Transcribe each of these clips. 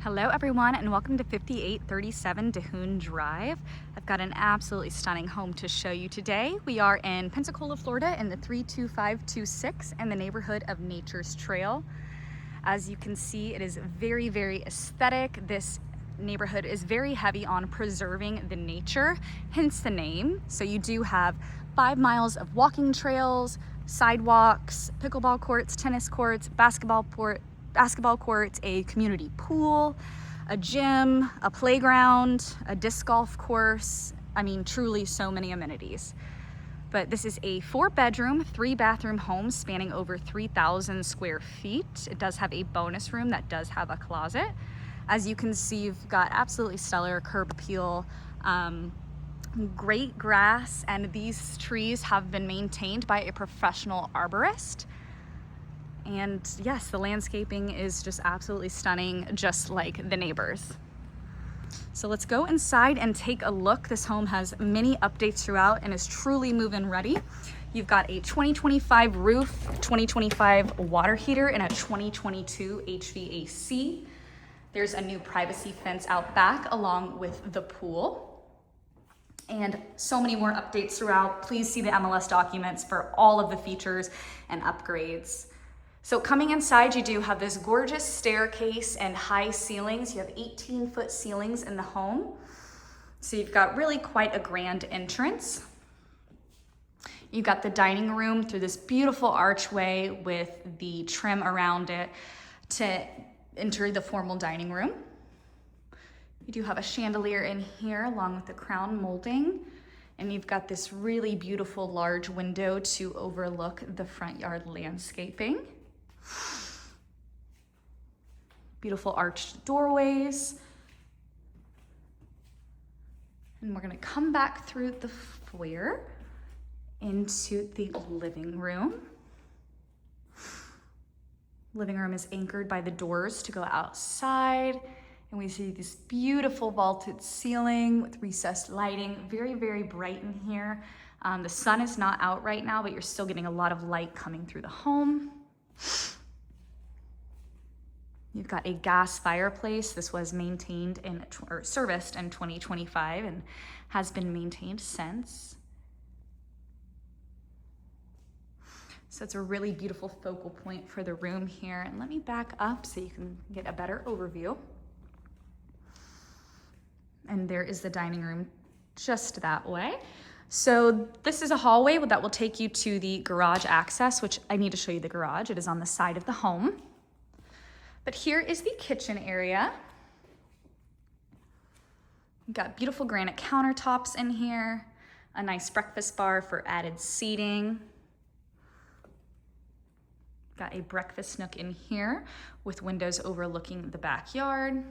Hello everyone and welcome to 5837 Dahoon Drive. I've got an absolutely stunning home to show you today. We are in Pensacola, Florida in the 32526 in the neighborhood of Nature's Trail. As you can see, it is very, very aesthetic. This neighborhood is very heavy on preserving the nature, hence the name. So you do have 5 miles of walking trails, sidewalks, pickleball courts, tennis courts, basketball courts, a community pool, a gym, a playground, a disc golf course. I mean, truly so many amenities. But this is a 4-bedroom, 3-bathroom home spanning over 3,000 square feet. It does have a bonus room that does have a closet. As you can see, you've got absolutely stellar curb appeal, great grass, and these trees have been maintained by a professional arborist. And yes, the landscaping is just absolutely stunning, just like the neighbors. So let's go inside and take a look. This home has many updates throughout and is truly move-in ready. You've got a 2025 roof, 2025 water heater, and a 2022 HVAC. There's a new privacy fence out back along with the pool. And so many more updates throughout. Please see the MLS documents for all of the features and upgrades. So coming inside, you do have this gorgeous staircase and high ceilings. You have 18-foot ceilings in the home. So you've got really quite a grand entrance. You've got the dining room through this beautiful archway with the trim around it to enter the formal dining room. You do have a chandelier in here along with the crown molding. And you've got this really beautiful large window to overlook the front yard landscaping. Beautiful arched doorways. And we're gonna come back through the foyer into the living room. Living room is anchored by the doors to go outside. And we see this beautiful vaulted ceiling with recessed lighting. Very, very bright in here. The sun is not out right now, but you're still getting a lot of light coming through the home. You've got a gas fireplace. This was maintained or serviced in 2025 and has been maintained since. So it's a really beautiful focal point for the room here. And let me back up so you can get a better overview. And there is the dining room just that way. So this is a hallway that will take you to the garage access, which I need to show you the garage. It is on the side of the home. But here is the kitchen area. You've got beautiful granite countertops in here, a nice breakfast bar for added seating. Got a breakfast nook in here with windows overlooking the backyard.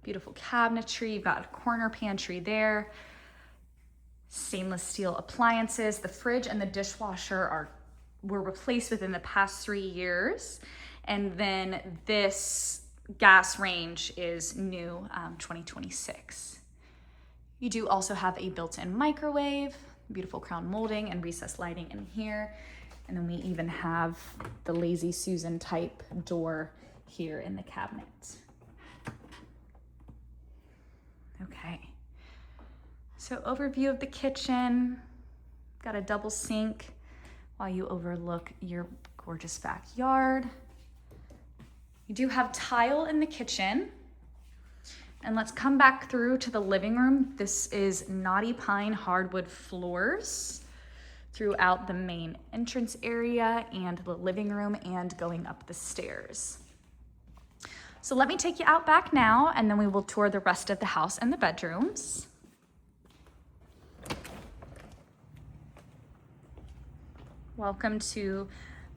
Beautiful cabinetry. You've got a corner pantry there. Stainless steel appliances. The fridge and the dishwasher were replaced within the past 3 years. And then this gas range is new 2026. You do also have a built-in microwave, beautiful crown molding and recessed lighting in here. And then we even have the Lazy Susan type door here in the cabinet. Okay. So overview of the kitchen, got a double sink while you overlook your gorgeous backyard. You do have tile in the kitchen. And let's come back through to the living room. This is knotty pine hardwood floors throughout the main entrance area and the living room and going up the stairs. So let me take you out back now and then we will tour the rest of the house and the bedrooms. Welcome to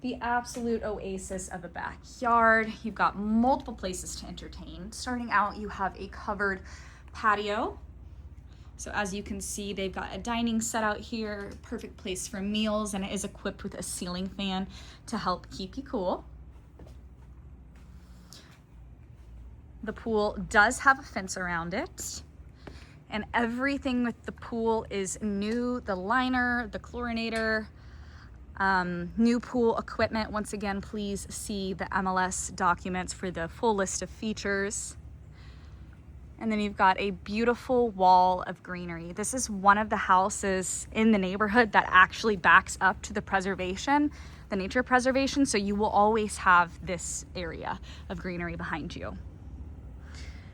the absolute oasis of a backyard. You've got multiple places to entertain. Starting out, you have a covered patio. So as you can see, they've got a dining set out here, perfect place for meals, and it is equipped with a ceiling fan to help keep you cool. The pool does have a fence around it. And everything with the pool is new. The liner, the chlorinator, New pool equipment. Once again, please see the MLS documents for the full list of features. And then you've got a beautiful wall of greenery. This is one of the houses in the neighborhood that actually backs up to the preservation, the nature preservation. So you will always have this area of greenery behind you.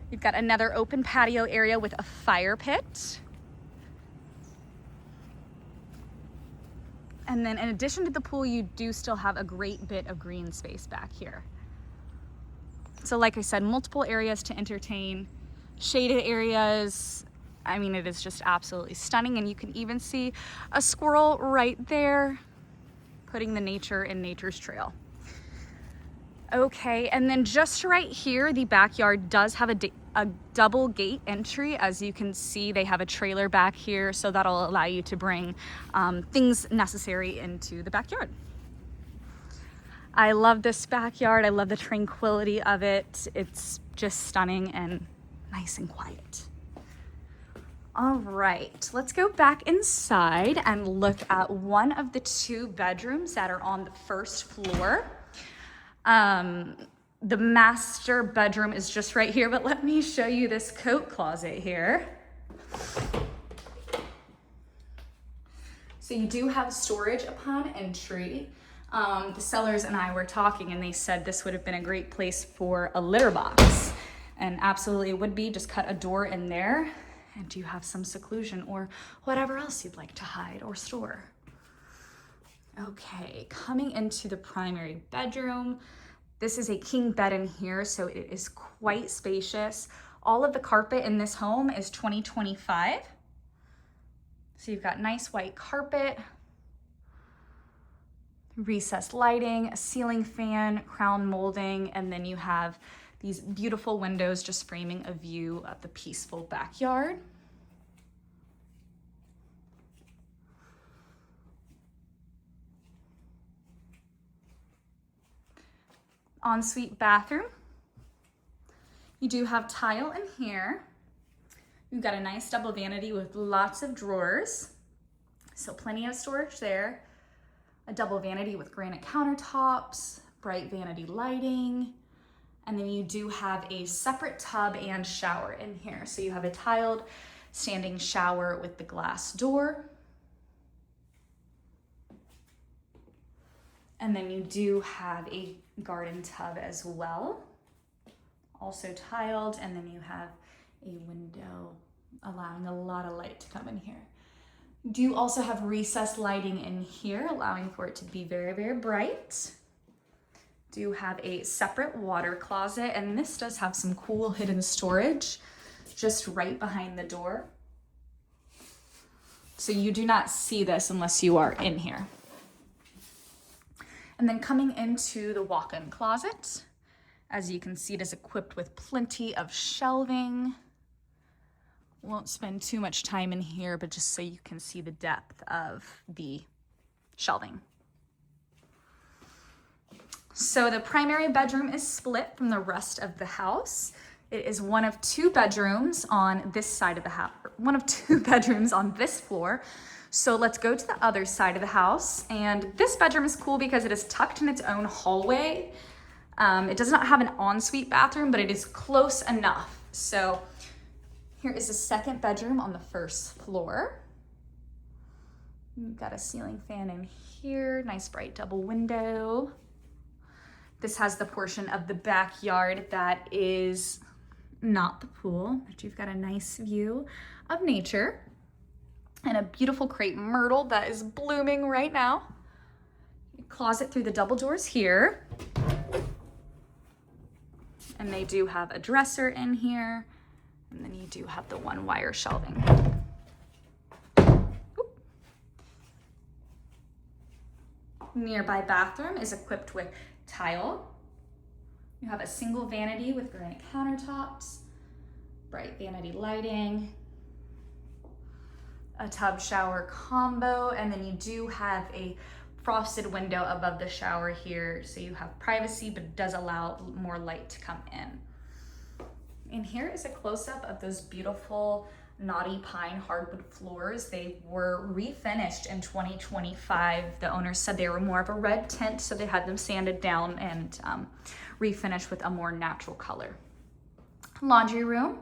You've got another open patio area with a fire pit. And then in addition to the pool, you do still have a great bit of green space back here. So like I said, multiple areas to entertain. Shaded areas. I mean, it is just absolutely stunning, and you can even see a squirrel right there putting the nature in nature's trail. Okay, and then just right here, the backyard does have a double gate entry. As you can see, they have a trailer back here, so that'll allow you to bring things necessary into the backyard. I love this backyard. I love the tranquility of it. It's just stunning and nice and quiet. All right, let's go back inside and look at one of the 2 bedrooms that are on the first floor. The master bedroom is just right here, but let me show you this coat closet here. So you do have storage upon entry. The sellers and I were talking, and they said this would have been a great place for a litter box. And absolutely it would be. Just cut a door in there and you have some seclusion or whatever else you'd like to hide or store. Okay, coming into the primary bedroom. This is a king bed in here, so it is quite spacious. All of the carpet in this home is 2025. So you've got nice white carpet, recessed lighting, a ceiling fan, crown molding, and then you have these beautiful windows just framing a view of the peaceful backyard. Ensuite bathroom. You do have tile in here. You've got a nice double vanity with lots of drawers. So plenty of storage there. A double vanity with granite countertops, bright vanity lighting. And then you do have a separate tub and shower in here. So you have a tiled standing shower with the glass door. And then you do have a garden tub as well, also tiled. And then you have a window allowing a lot of light to come in here. You do also have recessed lighting in here, allowing for it to be very, very bright. Do have a separate water closet, and this does have some cool hidden storage just right behind the door. So you do not see this unless you are in here. And then coming into the walk-in closet, as you can see, it is equipped with plenty of shelving. Won't spend too much time in here, but just so you can see the depth of the shelving. So the primary bedroom is split from the rest of the house. It is one of 2 bedrooms on this side of the house, one of 2 bedrooms on this floor. So let's go to the other side of the house. And this bedroom is cool because it is tucked in its own hallway. It does not have an ensuite bathroom, but it is close enough. So here is the second bedroom on the first floor. You've got a ceiling fan in here, nice bright double window. This has the portion of the backyard that is not the pool, but you've got a nice view of nature and a beautiful crepe myrtle that is blooming right now. Closet through the double doors here. And they do have a dresser in here. And then you do have the 1 wire shelving. Oop. Nearby bathroom is equipped with tile. You have a single vanity with granite countertops, bright vanity lighting, a tub shower combo, and then you do have a frosted window above the shower here, so you have privacy, but it does allow more light to come in. And here is a close-up of those beautiful knotty pine hardwood floors. They were refinished in 2025. The owners said they were more of a red tint, so they had them sanded down and refinished with a more natural color. Laundry room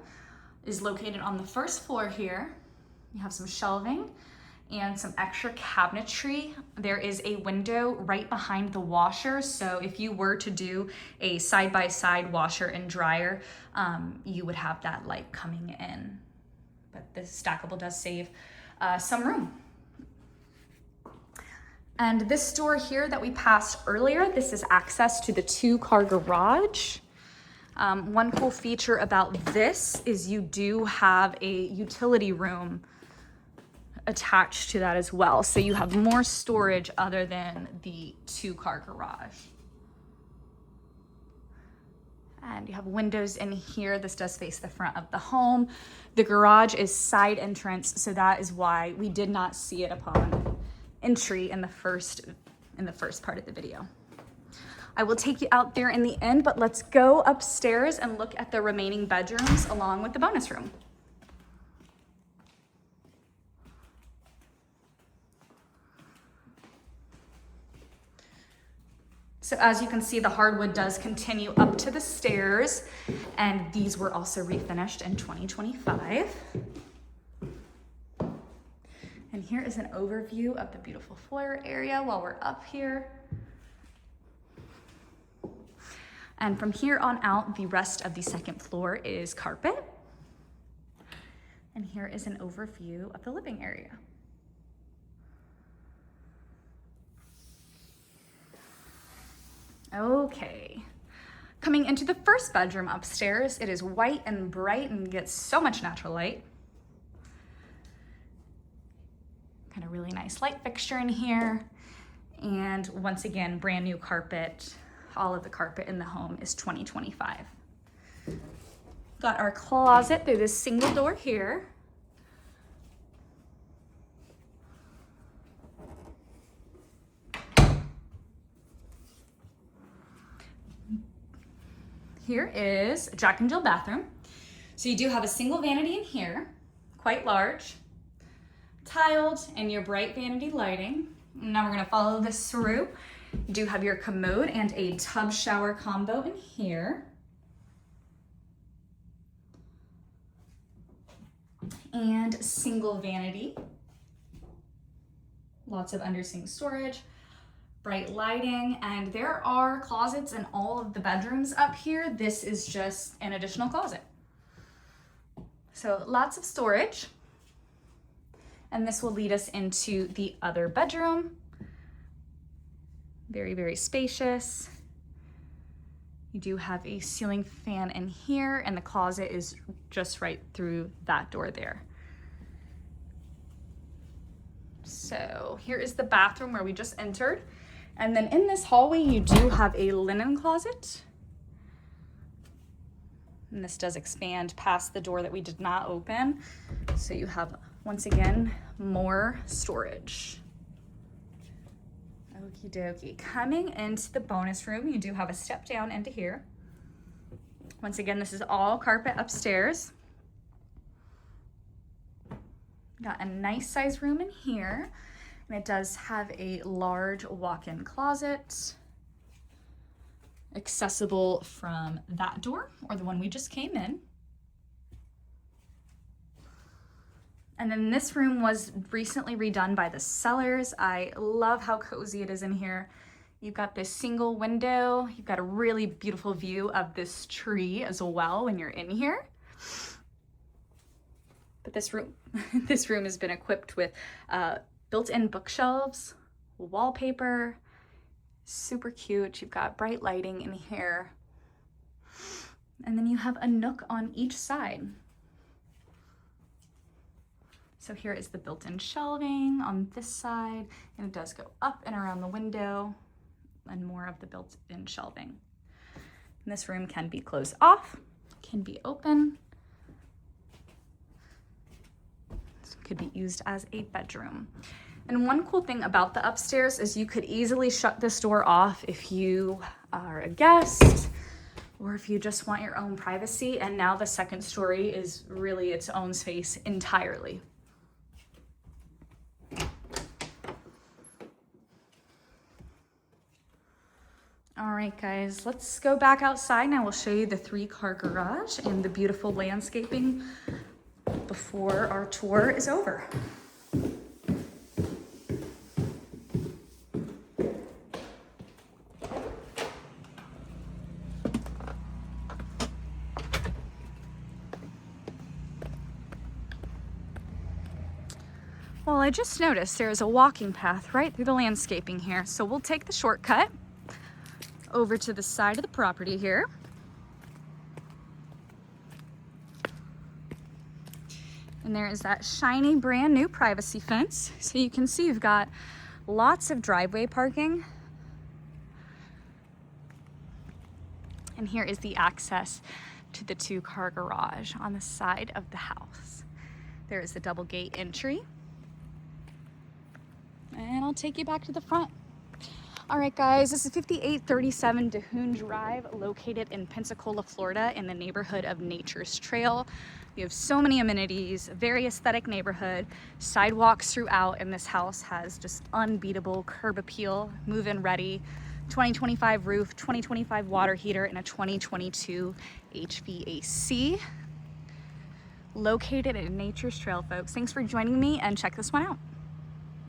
is located on the first floor here. You have some shelving and some extra cabinetry. There is a window right behind the washer, so if you were to do a side-by-side washer and dryer, you would have that light coming in. But this stackable does save some room. And this door here that we passed earlier, this is access to the 2-car garage. One cool feature about this is you do have a utility room attached to that as well. So you have more storage other than the 2-car garage. And you have windows in here. This does face the front of the home. The garage is side entrance, so that is why we did not see it upon entry in the first part of the video. I will take you out there in the end, but let's go upstairs and look at the remaining bedrooms along with the bonus room. So as you can see, the hardwood does continue up to the stairs, and these were also refinished in 2025. And here is an overview of the beautiful foyer area while we're up here. And from here on out, the rest of the second floor is carpet. And here is an overview of the living area. Okay, coming into the first bedroom upstairs, it is white and bright and gets so much natural light. Got a really nice light fixture in here. And once again, brand new carpet. All of the carpet in the home is 2025. Got our closet through this single door here. Here is a Jack and Jill bathroom. So you do have a single vanity in here, quite large, tiled, and your bright vanity lighting. Now we're gonna follow this through. You do have your commode and a tub shower combo in here. And single vanity. Lots of undersink storage. Bright lighting, and there are closets in all of the bedrooms up here. This is just an additional closet. So lots of storage. And this will lead us into the other bedroom. Very, very spacious. You do have a ceiling fan in here, and the closet is just right through that door there. So here is the bathroom where we just entered. And then in this hallway, you do have a linen closet. And this does expand past the door that we did not open. So you have, once again, more storage. Okie dokie. Coming into the bonus room, you do have a step down into here. Once again, this is all carpet upstairs. Got a nice size room in here. And it does have a large walk-in closet, accessible from that door or the one we just came in. And then this room was recently redone by the sellers. I love how cozy it is in here. You've got this single window. You've got a really beautiful view of this tree as well when you're in here. But this room, this room has been equipped with built-in bookshelves, wallpaper, super cute. You've got bright lighting in here. And then you have a nook on each side. So here is the built-in shelving on this side, and it does go up and around the window, and more of the built-in shelving. And this room can be closed off, can be open. This could be used as a bedroom. And one cool thing about the upstairs is you could easily shut this door off if you are a guest or if you just want your own privacy. And now the second story is really its own space entirely. All right, guys, let's go back outside and I will show you the 3-car garage and the beautiful landscaping before our tour is over. Well, I just noticed there is a walking path right through the landscaping here, so we'll take the shortcut over to the side of the property here. And there is that shiny brand new privacy fence. So you can see you've got lots of driveway parking. And here is the access to the 2-car garage on the side of the house. There is the double gate entry. And I'll take you back to the front. All right, guys, this is 5837 Dahoon Drive, located in Pensacola, Florida, in the neighborhood of Nature's Trail. We have so many amenities, very aesthetic neighborhood, sidewalks throughout, and this house has just unbeatable curb appeal, move-in ready, 2025 roof, 2025 water heater, and a 2022 HVAC. Located in Nature's Trail, folks. Thanks for joining me, and check this one out.